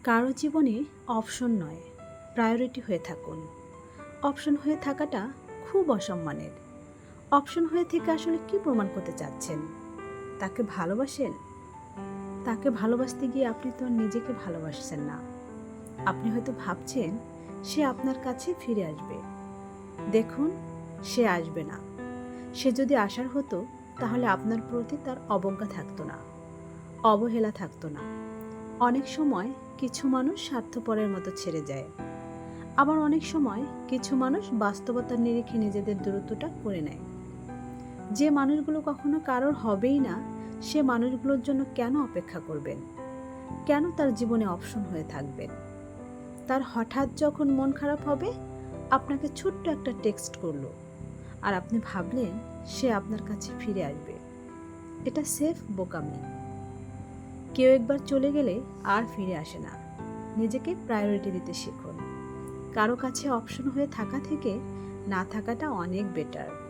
কারো জীবনে অপশন নয়, প্রায়োরিটি হয়ে থাকুন। অপশন হয়ে থাকাটা খুব অসম্মানের। অপশন হয়ে থেকে আসলে কি প্রমাণ করতে চাচ্ছেন? তাকে ভালোবাসেন? তাকে ভালোবাসতে গিয়ে আপনি তো আর নিজেকে ভালোবাসছেন না। আপনি হয়তো ভাবছেন সে আপনার কাছে ফিরে আসবে। দেখুন, সে আসবে না। সে যদি আসার হতো তাহলে আপনার প্রতি তার অবজ্ঞা থাকতো না, অবহেলা থাকতো না। অনেক সময় কিছু মানুষ স্বার্থপরের মতো ছেড়ে যায়, আবার অনেক সময় কিছু মানুষ বাস্তবতার নিরিখে নিজেদের দূরত্বটা করে নেয়। যে মানুষগুলো কখনো কারোর হবেই না, সে মানুষগুলোর জন্য কেন অপেক্ষা করবেন? কেন তার জীবনে অপশন হয়ে থাকবেন? তার হঠাৎ যখন মন খারাপ হবে, আপনাকে ছোট্ট একটা টেক্সট করলো, আর আপনি ভাবলেন সে আপনার কাছে ফিরে আসবে। এটা সেফ বোকামি। কেউ একবার চলে গেলে আর ফিরে আসে না। নিজেকে প্রায়োরিটি দিতে শিখুন। কারো কাছে অপশন হয়ে থাকা থেকে না থাকাটা অনেক বেটার।